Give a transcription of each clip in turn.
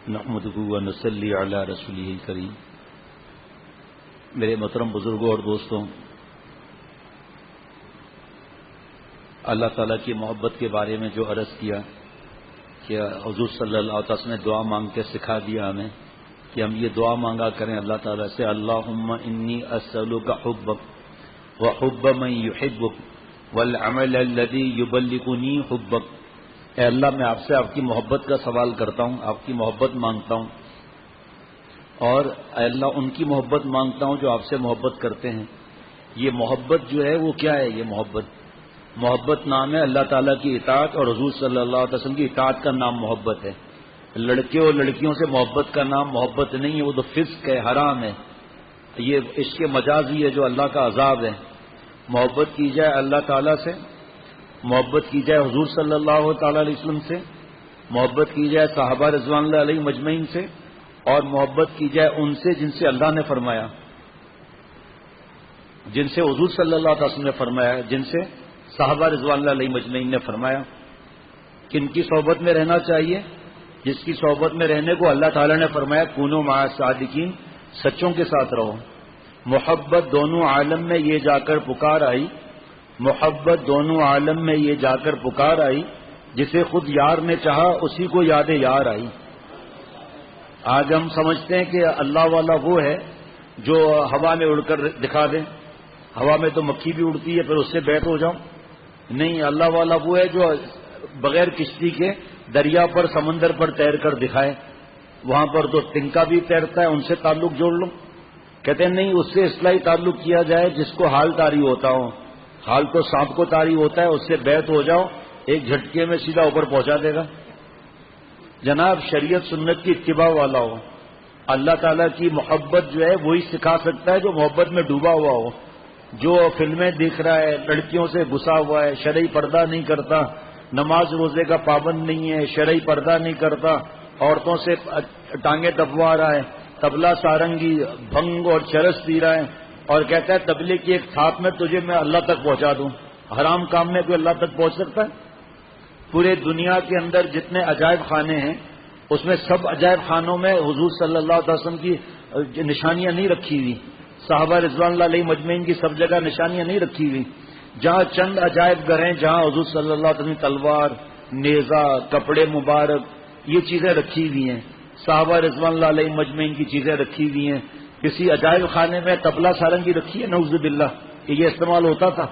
نحمدہ و نصلی علی رسولہ الکریم۔ میرے محترم بزرگوں اور دوستوں، اللہ تعالیٰ کی محبت کے بارے میں جو عرض کیا کہ حضور صلی اللہ علیہ وسلم نے دعا مانگ کے سکھا دیا ہمیں کہ ہم یہ دعا مانگا کریں اللہ تعالیٰ سے، اللہم انی اسألک حبک وحب من یحبک والعمل الذی یبلغنی حبک۔ اے اللہ، میں آپ سے آپ کی محبت کا سوال کرتا ہوں، آپ کی محبت مانگتا ہوں، اور اے اللہ ان کی محبت مانگتا ہوں جو آپ سے محبت کرتے ہیں۔ یہ محبت جو ہے وہ کیا ہے؟ یہ محبت نام ہے اللہ تعالیٰ کی اطاعت، اور حضور صلی اللہ علیہ وسلم کی اطاعت کا نام محبت ہے۔ لڑکے اور لڑکیوں سے محبت کا نام محبت نہیں ہے، وہ تو فسق ہے، حرام ہے، یہ عشق مجازی ہے جو اللہ کا عذاب ہے۔ محبت کی جائے اللہ تعالیٰ سے، محبت کی جائے حضور صلی اللہ تعالی علیہ وسلم سے، محبت کی جائے صحابہ رضوان اللہ علیہ مجمعین سے، اور محبت کی جائے ان سے جن سے اللہ نے فرمایا، جن سے حضور صلی اللہ علیہ وسلم نے فرمایا، جن سے صحابہ رضوان اللہ علیہ مجمعین نے فرمایا۔ کن کی صحبت میں رہنا چاہیے؟ جس کی صحبت میں رہنے کو اللہ تعالیٰ نے فرمایا کونوا مع الصادقین، سچوں کے ساتھ رہو۔ محبت دونوں عالم میں یہ جا کر پکار آئی، محبت دونوں عالم میں یہ جا کر پکار آئی، جسے خود یار نے چاہا اسی کو یاد یار آئی۔ آج ہم سمجھتے ہیں کہ اللہ والا وہ ہے جو ہوا میں اڑ کر دکھا دے، ہوا میں تو مکھی بھی اڑتی ہے پھر اس سے بیٹھ ہو جاؤں۔ نہیں، اللہ والا وہ ہے جو بغیر کشتی کے دریا پر سمندر پر تیر کر دکھائے۔ وہاں پر تو تنکا بھی تیرتا ہے، ان سے تعلق جوڑ لو۔ کہتے ہیں نہیں، اس سے اصلاحی تعلق کیا جائے جس کو حال طاری ہوتا ہو۔ حال تو سانپ کو طاری ہوتا ہے، اس سے بیعت ہو جاؤ، ایک جھٹکے میں سیدھا اوپر پہنچا دے گا۔ جناب شریعت سنت کی اتباع والا ہو۔ اللہ تعالیٰ کی محبت جو ہے وہی سکھا سکتا ہے جو محبت میں ڈوبا ہوا ہو، جو فلمیں دیکھ رہا ہے، لڑکیوں سے گھسا ہوا ہے، شرعی پردہ نہیں کرتا، نماز روزے کا پابند نہیں ہے، شرعی پردہ نہیں کرتا، عورتوں سے ٹانگیں دبوا رہا ہے، طبلہ سارنگی بھنگ اور چرس پی رہا ہے، اور کہتا ہے تبلیغ کی ایک تھاپ میں تجھے میں اللہ تک پہنچا دوں۔ حرام کام میں کوئی اللہ تک پہنچ سکتا ہے؟ پورے دنیا کے اندر جتنے عجائب خانے ہیں اس میں سب عجائب خانوں میں حضور صلی اللہ علیہ وسلم کی نشانیاں نہیں رکھی ہوئی، صحابہ رضوان اللہ علیہ مجمعین کی سب جگہ نشانیاں نہیں رکھی ہوئی۔ جہاں چند عجائب گھر ہیں جہاں حضور صلی اللہ علیہ وسلم کی تلوار، نیزہ، کپڑے مبارک، یہ چیزیں رکھی ہوئی ہیں، صحابہ رضوان اللہ علیہ مجمعین کی چیزیں رکھی ہوئی ہیں۔ کسی عجائب خانے میں طبلہ سارنگی رکھی ہے؟ نعوذ باللہ کہ یہ استعمال ہوتا تھا؟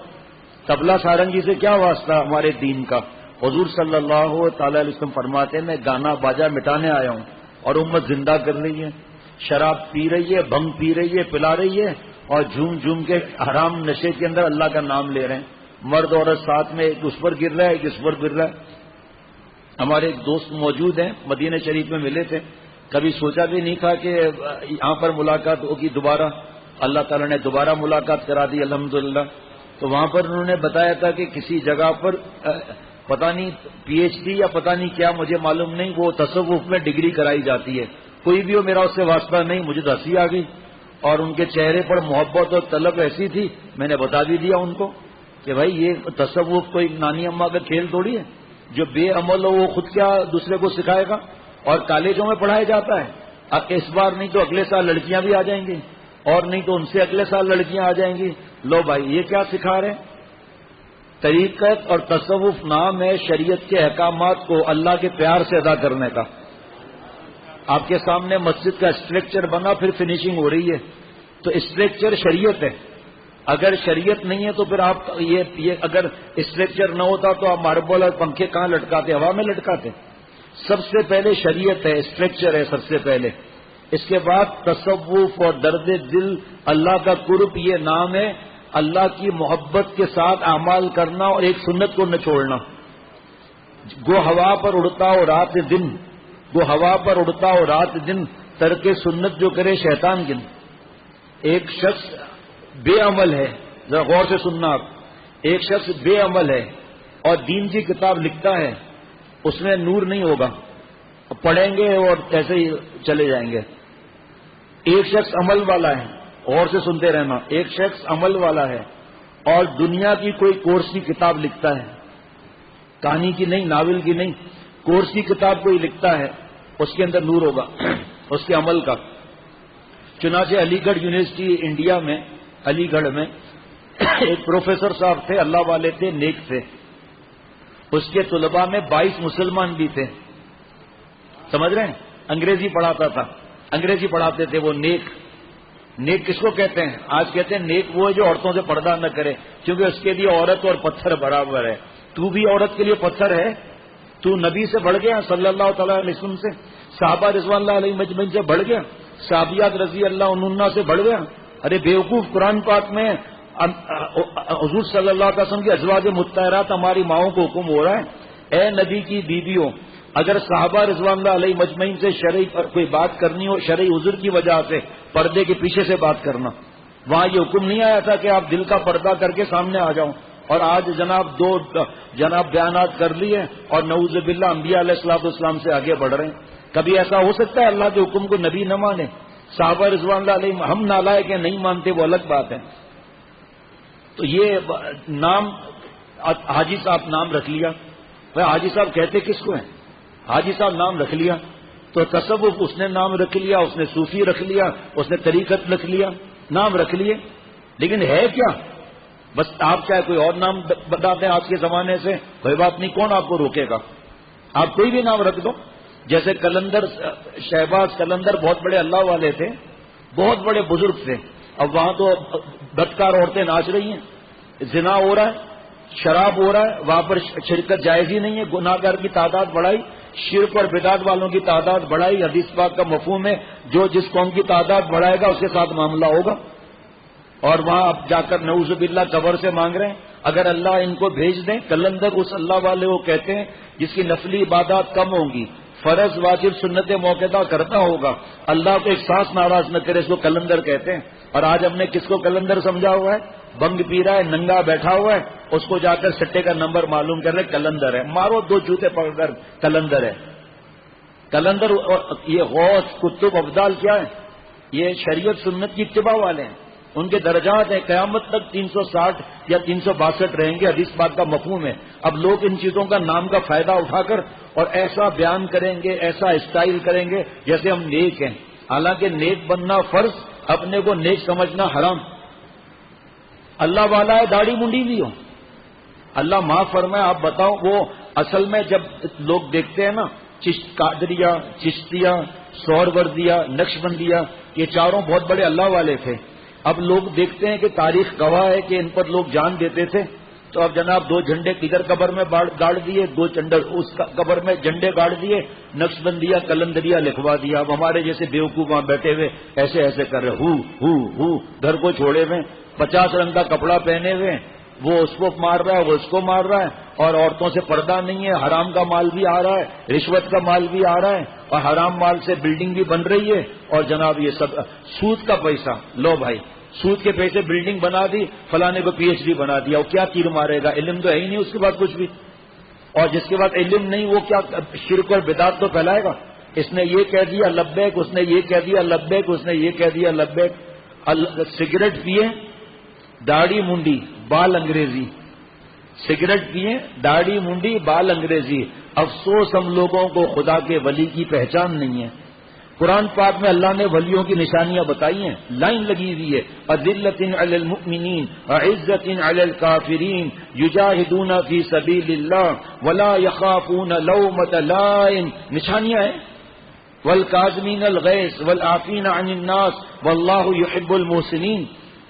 طبلہ سارنگی سے کیا واسطہ ہمارے دین کا؟ حضور صلی اللہ تعالی علیہ وسلم فرماتے ہیں میں گانا باجا مٹانے آیا ہوں، اور امت زندہ کر رہی ہے، شراب پی رہی ہے، بھنگ پی رہی ہے، پلا رہی ہے، اور جھوم جھوم کے حرام نشے کے اندر اللہ کا نام لے رہے ہیں۔ مرد عورت ساتھ میں، ایک اس پر گر رہا ہے ایک اس پر گر رہا ہے۔ ہمارے ایک دوست موجود ہیں، مدینہ شریف میں ملے تھے، کبھی سوچا بھی نہیں تھا کہ یہاں پر ملاقات ہوگی دوبارہ، اللہ تعالیٰ نے دوبارہ ملاقات کرا دی الحمدللہ۔ تو وہاں پر انہوں نے بتایا تھا کہ کسی جگہ پر پتہ نہیں پی ایچ ڈی یا پتہ نہیں کیا مجھے معلوم نہیں، وہ تصوف میں ڈگری کرائی جاتی ہے۔ کوئی بھی ہو، میرا اس سے واسطہ نہیں، مجھے تو ہنسی آ گئی، اور ان کے چہرے پر محبت اور طلب ایسی تھی، میں نے بتا بھی دیا ان کو کہ بھائی یہ تصوف کوئی نانی اماں کا کھیل تھوڑی ہے، جو بے عمل ہو وہ خود کیا دوسرے کو سکھائے گا، اور کالجوں میں پڑھایا جاتا ہے۔ اب اس بار نہیں تو اگلے سال لڑکیاں بھی آ جائیں گی، اور نہیں تو ان سے اگلے سال لڑکیاں آ جائیں گی۔ لو بھائی یہ کیا سکھا رہے ہیں؟ طریقت اور تصوف نام ہے شریعت کے احکامات کو اللہ کے پیار سے ادا کرنے کا۔ آپ کے سامنے مسجد کا اسٹرکچر بنا، پھر فنیشنگ ہو رہی ہے، تو اسٹرکچر شریعت ہے۔ اگر شریعت نہیں ہے تو پھر آپ یہ اگر اسٹرکچر نہ ہوتا تو آپ ماربل اور پنکھے کہاں لٹکاتے؟ ہوا میں لٹکاتے۔ سب سے پہلے شریعت ہے، اسٹرکچر ہے سب سے پہلے، اس کے بعد تصوف اور درد دل، اللہ کا قرب، یہ نام ہے اللہ کی محبت کے ساتھ اعمال کرنا اور ایک سنت کو نہ چھوڑنا۔ گو ہوا پر اڑتا ہو رات دن، گو ہوا پر اڑتا ہو رات دن، ترک سنت جو کرے شیطان گن۔ ایک شخص بے عمل ہے، ذرا غور سے سننا آپ، ایک شخص بے عمل ہے اور دین کی کتاب لکھتا ہے، اس میں نور نہیں ہوگا، پڑھیں گے اور ایسے ہی چلے جائیں گے۔ ایک شخص عمل والا ہے، غور سے سنتے رہنا، ایک شخص عمل والا ہے اور دنیا کی کوئی کورس کی کتاب لکھتا ہے، کہانی کی نہیں، ناول کی نہیں، کورس کی کتاب کوئی لکھتا ہے، اس کے اندر نور ہوگا اس کے عمل کا. چنانچہ علی گڑھ یونیورسٹی انڈیا میں علی گڑھ میں ایک پروفیسر صاحب تھے, اللہ والے تھے, نیک تھے. اس کے طلباء میں 22 مسلمان بھی تھے. سمجھ رہے ہیں؟ انگریزی پڑھاتا تھا, انگریزی پڑھاتے تھے وہ. نیک نیک کس کو کہتے ہیں؟ آج کہتے ہیں نیک وہ ہے جو عورتوں سے پردہ نہ کرے, کیونکہ اس کے لیے عورت اور پتھر برابر ہے. تو بھی عورت کے لیے پتھر ہے. تو نبی سے بڑھ گیا صلی اللہ تعالی علیہ وسلم سے, صحابہ رضوان اللہ علیہ مجمعین سے بڑھ گیا, صحابیات رضی اللہ عنہا سے بڑھ گیا. ارے بیوقوف, قرآن پاک میں حضور صلی اللہ علیہ وسلم کی ازواج مطہرات ہماری ماؤں کو حکم ہو رہا ہے, اے نبی کی بیویوں, اگر صحابہ رضوان اللہ علیہ مجمعین سے شرعی پر کوئی بات کرنی ہو, شرعی عذر کی وجہ سے پردے کے پیچھے سے بات کرنا. وہاں یہ حکم نہیں آیا تھا کہ آپ دل کا پردہ کر کے سامنے آ جاؤ. اور آج جناب بیانات کر لیے اور نعوذ باللہ انبیاء علیہ الصلوۃ والسلام سے آگے بڑھ رہے ہیں. کبھی ایسا ہو سکتا ہے اللہ کے حکم کو نبی نہ مانے؟ صحابہ رضوان اللہ علیہ ہم نالائق ہیں نہیں مانتے, وہ الگ بات ہے. تو یہ نام حاجی صاحب نام رکھ لیا. حاجی صاحب کہتے کس کو ہیں؟ حاجی صاحب نام رکھ لیا تو تصوف اس نے نام رکھ لیا, اس نے صوفی رکھ لیا, اس نے طریقت رکھ لیا, نام رکھ لیے. لیکن ہے کیا؟ بس آپ چاہے کوئی اور نام بتاتے ہیں آج کے زمانے سے, کوئی بات نہیں, کون آپ کو روکے گا؟ آپ کوئی بھی نام رکھ دو. جیسے کلندر, شہباز کلندر بہت بڑے اللہ والے تھے, بہت بڑے بزرگ تھے. اب وہاں تو بدکار عورتیں ناچ رہی ہیں, زنا ہو رہا ہے, شراب ہو رہا ہے, وہاں پر شرکت جائز ہی نہیں ہے. گناہ گار کی تعداد بڑھائی, شرک اور بدعت والوں کی تعداد بڑھائی. حدیث پاک کا مفہوم ہے جو جس قوم کی تعداد بڑھائے گا اس کے ساتھ معاملہ ہوگا. اور وہاں اب جا کر نعوذ باللہ قبر سے مانگ رہے ہیں. اگر اللہ ان کو بھیج دیں, کلندر اس اللہ والے کو کہتے ہیں جس کی نفلی عبادات کم ہوں گی, فرض واجب سنت موقع کرتا ہوگا, اللہ کو ایک سانس ناراض نہ کرے, اس کو کلندر کہتے ہیں. اور آج ہم نے کس کو کلندر سمجھا ہوا ہے؟ بنگ پی رہا ہے, ننگا بیٹھا ہوا ہے, اس کو جا کر سٹے کا نمبر معلوم کر رہے کلندر ہے. مارو دو جوتے پکڑ کر, کلندر ہے. کلندر یہ غوث کتب ابدال کیا ہے؟ یہ شریعت سنت کی اتباع والے ہیں. ان کے درجات ہیں, قیامت تک 360 یا 362 رہیں گے. حدیث پاک کا مفہوم ہے. اب لوگ ان چیزوں کا نام کا فائدہ اٹھا کر اور ایسا بیان کریں گے, ایسا اسٹائل کریں گے جیسے ہم نیک ہیں. حالانکہ نیک بننا فرض, اپنے کو نیک سمجھنا حرام. اللہ والا ہے, داڑھی منڈی بھی ہو, اللہ معاف فرمائے. آپ بتاؤ, وہ اصل میں جب لوگ دیکھتے ہیں نا, قادریہ, چشتیہ, سہروردیہ, نقشبندیہ, یہ چاروں بہت بڑے اللہ والے تھے. اب لوگ دیکھتے ہیں کہ تاریخ گواہ ہے کہ ان پر لوگ جان دیتے تھے. تو اب جناب 2 جھنڈے کدھر قبر میں گاڑ دیے, 2 چنڈر اس قبر میں جھنڈے گاڑ دیے, نقشبندیہ کلندریہ لکھوا دیا. اب ہمارے جیسے بیوقوف وہاں بیٹھے ہوئے ایسے ایسے کر رہے, ہو گھر کو چھوڑے ہوئے, 50 رنگ کا کپڑا پہنے ہوئے, وہ اس کو مار رہا ہے, وہ اس کو مار رہا ہے, اور عورتوں سے پردہ نہیں ہے. حرام کا مال بھی آ رہا ہے, رشوت کا مال بھی آ رہا ہے, اور حرام مال سے بلڈنگ بھی بن رہی ہے. اور جناب یہ سب سود کا پیسہ, لو بھائی سود کے پیسے بلڈنگ بنا دی, فلانے کو PhD بنا دیا. وہ کیا تیر مارے گا؟ علم تو ہے ہی نہیں اس کے بعد کچھ بھی. اور جس کے بعد علم نہیں وہ کیا شرک اور بدعت تو پھیلائے گا. اس نے یہ کہہ دیا لبیک, اس نے یہ کہہ دیا لبیک, اس نے یہ کہہ دیا لبیک. سگریٹ پیے, داڑھی منڈی, بال انگریزی. سگریٹ پیے, داڑھی منڈی, بال انگریزی. افسوس ہم لوگوں کو خدا کے ولی کی پہچان نہیں ہے. قرآن پاک میں اللہ نے ولیوں کی نشانیاں بتائی ہیں, لائن لگی ہوئی ہے, اذلۃ علی المؤمنین وعزۃ علی الکافرین یجاہدون فی سبیل اللہ ولا یخافون لومۃ لائم. نشانیاں ہیں. والکاظمین الغیظ والعافین عن الناس واللہ یحب المحسنین.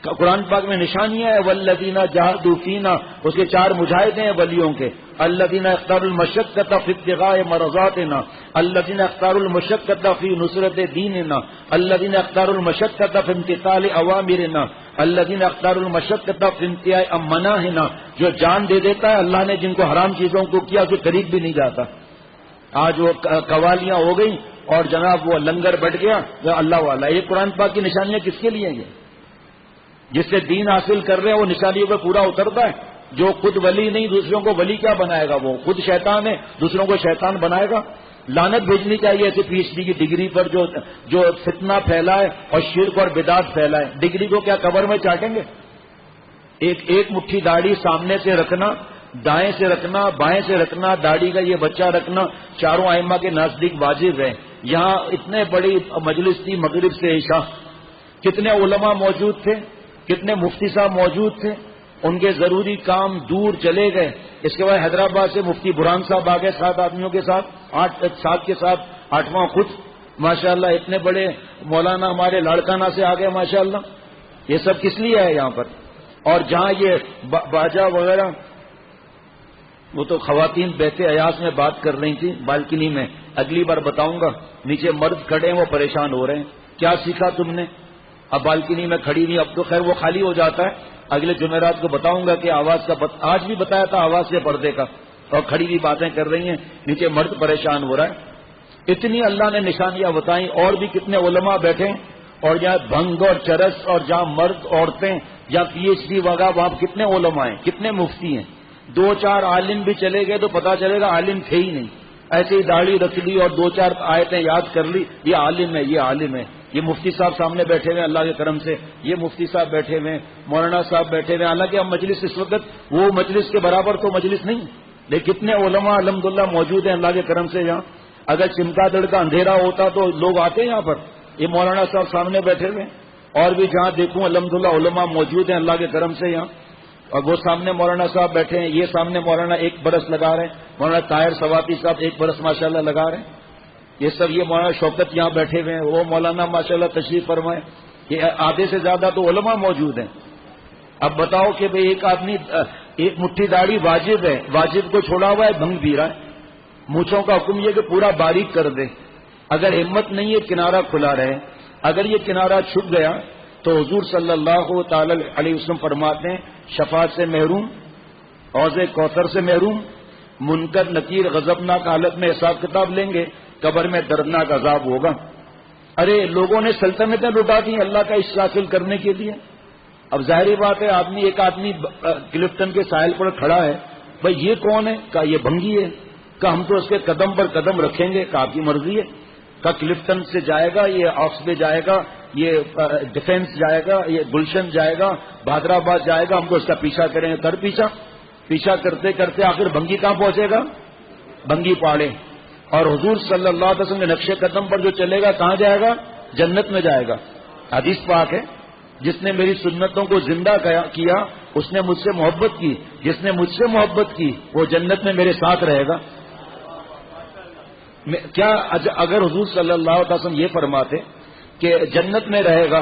قرآن پاک میں نشانیاں ہے. والذین جاہدوا فینا, اس کے 4 مجاہد ہیں ولیوں کے. الذین اختاروا المشقۃ فی ابتغاء مرضاتنا, الذین اختاروا المشقۃ فی نصرت دیننا, الذین اختاروا المشقۃ فی امتثال اوامرنا, الذین اختاروا المشقۃ فی انتہاء مناہنا. جو جان دے دیتا ہے, اللہ نے جن کو حرام چیزوں کو کیا اسے قریب بھی نہیں جاتا. آج وہ قوالیاں ہو گئی اور جناب وہ لنگر بٹ گیا, وہ اللہ والا. یہ قرآن پاک کی نشانیاں کس کے لیے ہیں؟ جس سے دین حاصل کر رہے ہیں وہ نشانیوں پہ پورا اترتا ہے. جو خود ولی نہیں دوسروں کو ولی کیا بنائے گا؟ وہ خود شیطان ہے, دوسروں کو شیطان بنائے گا. لعنت بھیجنی چاہیے ایسے PhD کی ڈگری پر جو فتنہ پھیلائے اور شرک اور بدعت پھیلائے. ڈگری کو کیا قبر میں چاٹیں گے؟ ایک مٹھی داڑھی سامنے سے رکھنا, دائیں سے رکھنا, بائیں سے رکھنا, داڑھی کا یہ بچہ رکھنا, چاروں ائمہ کے نزدیک واجب ہے. یہاں اتنے بڑی مجلس تھی مغرب سے عشاء، کتنے علماء موجود تھے، کتنے مفتی صاحب موجود تھے، ان کے ضروری کام دور چلے گئے۔ اس کے بعد حیدرآباد سے مفتی برہان صاحب آ گئے 7 آدمیوں کے ساتھ، 7 کے ساتھ 8واں خود ماشاءاللہ، اتنے بڑے مولانا ہمارے لاڑکانہ سے آ گئے ماشاءاللہ۔ یہ سب کس لیے ہے یہاں پر؟ اور جہاں یہ باجا وغیرہ، وہ تو خواتین بیٹھے ایاز میں بات کر رہی تھیں بالکنی میں، اگلی بار بتاؤں گا، نیچے مرد کھڑے ہیں وہ پریشان ہو رہے ہیں، کیا سیکھا تم نے؟ اب بالکنی میں کھڑی نہیں، اب تو خیر وہ خالی ہو جاتا ہے، اگلے جمعرات کو بتاؤں گا کہ آواز کا آج بھی بتایا تھا آواز سے پردے کا، اور کھڑی بھی باتیں کر رہی ہیں، نیچے مرد پریشان ہو رہا ہے۔ اتنی اللہ نے نشانیاں بتائیں، اور بھی کتنے علماء بیٹھے، اور جہاں بھنگ اور چرس اور جہاں مرد عورتیں جہاں پی ایچ ڈی وغیرہ وہاں کتنے علماء ہیں، کتنے مفتی ہیں۔ 2-4 عالم بھی چلے گئے تو پتا چلے گا عالم تھے ہی نہیں، ایسے ہی داڑھی رکھ لی اور 2-4 آیتیں یاد کر لی، یہ عالم ہے، یہ عالم ہے۔ یہ مفتی صاحب سامنے بیٹھے ہوئے اللہ کے کرم سے، یہ مفتی صاحب بیٹھے ہوئے، مولانا صاحب بیٹھے ہوئے، حالانکہ ہم مجلس اس وقت وہ مجلس کے برابر تو مجلس نہیں، لیکن کتنے علماء الحمدللہ موجود ہیں اللہ کے کرم سے یہاں۔ اگر چمٹا دڑ کا اندھیرا ہوتا تو لوگ آتے ہیں یہاں پر، یہ مولانا صاحب سامنے بیٹھے ہوئے، اور بھی جہاں دیکھوں الحمدللہ علماء موجود ہیں اللہ کے کرم سے یہاں، اور وہ سامنے مولانا صاحب بیٹھے ہیں، یہ سامنے مولانا 1 برس لگا رہے ہیں، مولانا طاہر سواتی صاحب 1 برس ماشاءاللہ لگا رہے ہیں، یہ سب، یہ مولانا شوکت یہاں بیٹھے ہوئے ہیں، وہ مولانا ماشاءاللہ تشریف فرمائے، یہ آدھے سے زیادہ تو علماء موجود ہیں۔ اب بتاؤ کہ بھئی ایک آدمی 1 مٹھی داڑھی واجب ہے، واجب کو چھوڑا ہوا ہے، بھنگ پی رہا ہے، مونچھوں کا حکم یہ کہ پورا باریک کر دے، اگر ہمت نہیں ہے کنارہ کھلا رہے، اگر یہ کنارہ چھپ گیا تو حضور صلی اللہ تعالی علیہ وسلم فرماتے ہیں شفاعت سے محروم، حوض کوثر سے محروم، منکر نکیر غضبناک حالت میں حساب کتاب لیں گے، قبر میں دردناک عذاب ہوگا۔ ارے لوگوں نے سلطنتیں لٹا دی اللہ کا عشق حاصل کرنے کے لیے۔ اب ظاہری بات ہے ایک آدمی کلفٹن کے ساحل پر کھڑا ہے، بھائی یہ کون ہے؟ کہا یہ بھنگی ہے، کہا ہم تو اس کے قدم پر قدم رکھیں گے، کہا آپ کی مرضی ہے، کہا کلفٹن سے جائے گا، یہ آکس بے جائے گا، یہ ڈیفینس جائے گا، یہ گلشن جائے گا، بہادرآباد جائے گا، ہم کو اس کا پیچھا کریں گے، کر پیچھا کرتے کرتے آخر بھنگی کہاں پہنچے گا؟ بھنگی پاڑے۔ اور حضور صلی اللہ علیہ وسلم کے نقش قدم پر جو چلے گا کہاں جائے گا؟ جنت میں جائے گا۔ حدیث پاک ہے، جس نے میری سنتوں کو زندہ کیا اس نے مجھ سے محبت کی، جس نے مجھ سے محبت کی وہ جنت میں میرے ساتھ رہے گا۔ کیا اگر حضور صلی اللہ علیہ وسلم یہ فرماتے کہ جنت میں رہے گا،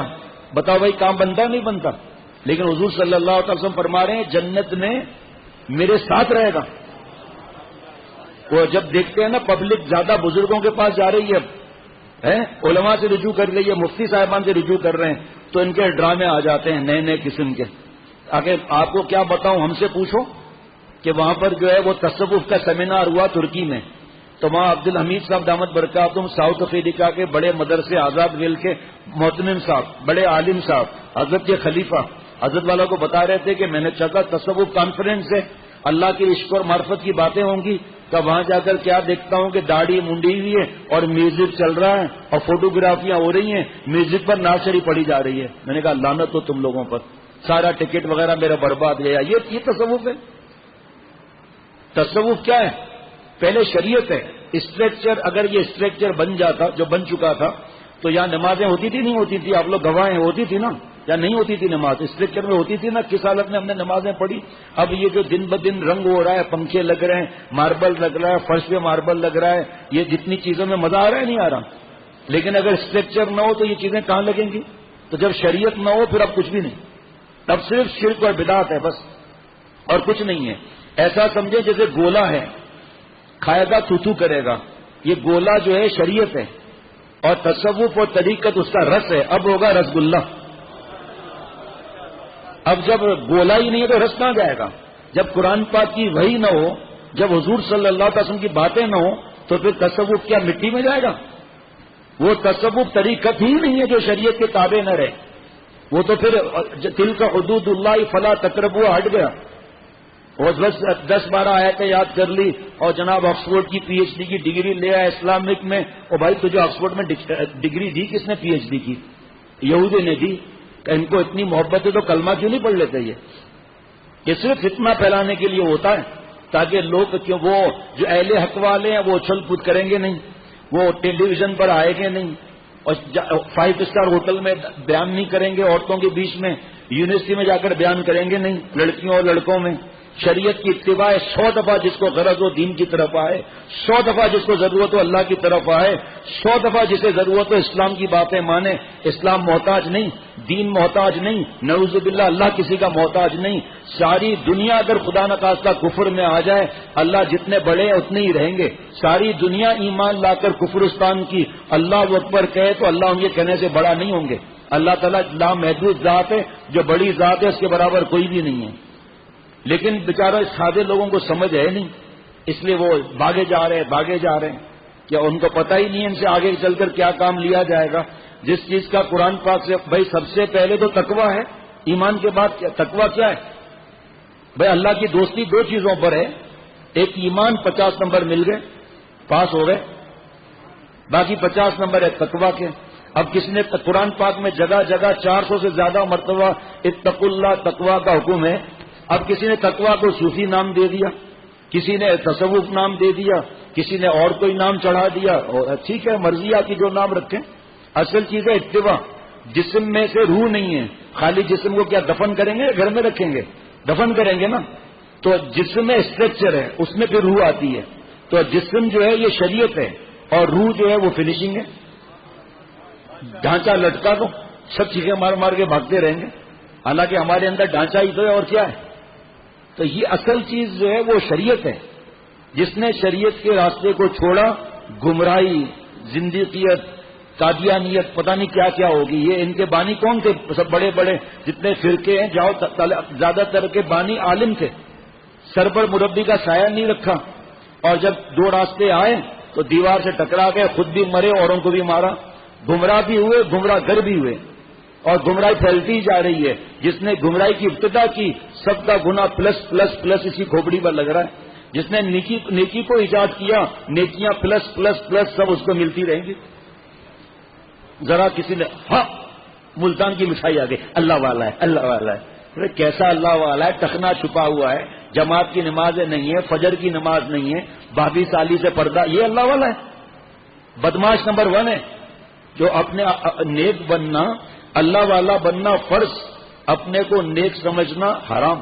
بتاؤ بھائی کام بنتا نہیں بنتا؟ لیکن حضور صلی اللہ علیہ وسلم فرما رہے ہیں جنت میں میرے ساتھ رہے گا۔ وہ جب دیکھتے ہیں نا پبلک زیادہ بزرگوں کے پاس جا رہی ہے، علماء سے رجوع کر رہی ہے، مفتی صاحبان سے رجوع کر رہے ہیں، تو ان کے ڈرامے آ جاتے ہیں نئے نئے قسم کے۔ آگے آپ کو کیا بتاؤں، ہم سے پوچھو کہ وہاں پر جو ہے وہ تصوف کا سیمینار ہوا ترکی میں، تو وہاں عبدالحمید صاحب دامت برکاتہم ساؤتھ افریقہ کے بڑے مدرسے آزاد ویل کے محتمم صاحب، بڑے عالم صاحب، حضرت کے خلیفہ، حضرت والا کو بتا رہے تھے کہ میں نے چاہا تصوف کانفرنس ہے، اللہ کی عشق اور معرفت کی باتیں ہوں گی، کہ وہاں جا کر کیا دیکھتا ہوں کہ داڑھی منڈی ہوئی ہے اور میوزک چل رہا ہے اور فوٹوگرافیاں ہو رہی ہیں، میوزک پر نعت شریف پڑھی جا رہی ہے۔ میں نے کہا لعنت ہو تم لوگوں پر، سارا ٹکٹ وغیرہ میرا برباد گیا۔ یہ تصوف ہے؟ تصوف کیا ہے؟ پہلے شریعت ہے، اسٹرکچر، اگر یہ اسٹرکچر بن جاتا جو بن چکا تھا تو یہاں نمازیں ہوتی تھی نہیں ہوتی تھی؟ آپ لوگ گواہ ہیں، ہوتی تھی نا یا نہیں ہوتی تھی نماز؟ اسٹرکچر میں ہوتی تھی نا، کس حالت میں ہم نے نمازیں پڑھی؟ اب یہ جو دن بدن رنگ ہو رہا ہے، پنکھے لگ رہے ہیں، ماربل لگ رہا ہے، فرش پہ ماربل لگ رہا ہے، یہ جتنی چیزوں میں مزہ آ رہا ہے نہیں آ رہا، لیکن اگر اسٹرکچر نہ ہو تو یہ چیزیں کہاں لگیں گی؟ تو جب شریعت نہ ہو پھر اب کچھ بھی نہیں، اب صرف شرک اور بدعت ہے بس، اور کچھ نہیں ہے۔ ایسا سمجھے جیسے گولا ہے، کھائے گا تو کرے گا، یہ گولا جو ہے شریعت ہے، اور تصوف اور طریقت اس کا رس ہے۔ اب ہوگا رس گلہ، اب جب گولا ہی نہیں ہے تو رس کہاں جائے گا؟ جب قرآن پاک کی وحی نہ ہو، جب حضور صلی اللہ علیہ وسلم کی باتیں نہ ہو تو پھر تصوف کیا مٹی میں جائے گا؟ وہ تصوف طریقت ہی نہیں ہے جو شریعت کے تابع نہ رہے، وہ تو پھر تلک حدود اللہ فلا تقربوا ہٹ گیا، اور 10-12 آیتیں یاد کر لی اور جناب آکسفورڈ کی پی ایچ ڈی کی ڈگری لے آیا اسلامک میں۔ اور بھائی تجھے آکسفورڈ میں ڈگری دی کس نے؟ پی ایچ ڈی کی یہودی نے دی۔ ان کو اتنی محبت ہے تو کلمہ کیوں نہیں پڑھ لیتے؟ یہ صرف فتنہ پھیلانے کے لیے ہوتا ہے، تاکہ لوگ وہ جو اہل حق والے ہیں وہ اچھل کود کریں گے نہیں، وہ ٹیلی ویژن پر آئے گے نہیں، اور 5 اسٹار ہوٹل میں بیان نہیں کریں گے عورتوں کے بیچ میں، یونیورسٹی میں جا کر بیان کریں گے نہیں لڑکیوں اور لڑکوں میں۔ شریعت کی اتباع 100 دفعہ جس کو غرض ہو دین کی طرف آئے، 100 دفعہ جس کو ضرورت ہو اللہ کی طرف آئے، 100 دفعہ جسے ضرورت ہو اسلام کی باتیں مانے۔ اسلام محتاج نہیں، دین محتاج نہیں، نعوذ باللہ اللہ کسی کا محتاج نہیں۔ ساری دنیا اگر خدا نخواستہ کفر میں آ جائے، اللہ جتنے بڑے ہیں اتنے ہی رہیں گے۔ ساری دنیا ایمان لا کر کفرستان کی اللہ اکبر کہے تو اللہ ان کے کہنے سے بڑا نہیں ہوں گے۔ اللہ تعالیٰ لامحدود ذات ہے، جو بڑی ذات ہے اس کے برابر کوئی بھی نہیں ہے، لیکن بیچارہ سادے لوگوں کو سمجھ ہے نہیں، اس لیے وہ بھاگے جا رہے ہیں، کیا ان کو پتہ ہی نہیں ہے ان سے آگے چل کر کیا کام لیا جائے گا۔ جس چیز کا قرآن پاک سے بھائی سب سے پہلے تو تقویٰ ہے، ایمان کے بعد تقویٰ کیا ہے؟ بھائی اللہ کی دوستی 2 چیزوں پر ہے، ایک ایمان 50 نمبر مل گئے پاس ہو گئے، باقی 50 نمبر ہے تقویٰ کے۔ اب کسی نے قرآن پاک میں جگہ جگہ 400 سے زیادہ مرتبہ اتقوا اللہ تقویٰ کا حکم ہے۔ اب کسی نے تقویٰ کو صوفی نام دے دیا، کسی نے تصوف نام دے دیا، کسی نے اور کوئی نام چڑھا دیا، اور ٹھیک ہے مرضی آپ کی جو نام رکھیں، اصل چیز ہے اتباع۔ جسم میں سے روح نہیں ہے، خالی جسم کو کیا دفن کریں گے گھر میں رکھیں گے؟ دفن کریں گے نا، تو جسم میں اسٹرکچر ہے، اس میں پھر روح آتی ہے۔ تو جسم جو ہے یہ شریعت ہے، اور روح جو ہے وہ فنیشنگ ہے۔ ڈھانچہ لٹکا دو، سب چیزیں مار مار کے بھاگتے رہیں گے، حالانکہ ہمارے اندر ڈھانچہ ہی تو ہے اور کیا ہے۔ تو یہ اصل چیز جو ہے وہ شریعت ہے۔ جس نے شریعت کے راستے کو چھوڑا، گمراہی، زندیقیت، قادیانیت، پتہ نہیں کیا کیا ہوگی۔ یہ ان کے بانی کون تھے؟ سب بڑے بڑے جتنے فرقے ہیں جاؤ زیادہ تر کے بانی عالم تھے، سر پر مربی کا سایہ نہیں رکھا، اور جب 2 راستے آئے تو دیوار سے ٹکرا گئے، خود بھی مرے اوروں کو بھی مارا، گمراہ بھی ہوئے گمراہ گر بھی ہوئے، اور گمراہی پھیلتی جا رہی ہے۔ جس نے گمراہی کی ابتدا کی سب کا گناہ پلس پلس پلس اسی کھوپڑی پر لگ رہا ہے۔ جس نے نیکی کو ایجاد کیا، نیکیاں پلس پلس پلس سب اس کو ملتی رہیں گی۔ ذرا کسی نے ہاں ملتان کی مٹھائی آ گئی، اللہ والا ہے اللہ والا ہے، کیسا اللہ والا ہے؟ ٹخنا چھپا ہوا ہے، جماعت کی نمازیں نہیں ہے، فجر کی نماز نہیں ہے، بھابھی سالی سے پردہ، یہ اللہ والا ہے؟ بدماش نمبر 1 ہے، جو اپنے نیک بننا، اللہ والا بننا فرض، اپنے کو نیک سمجھنا حرام۔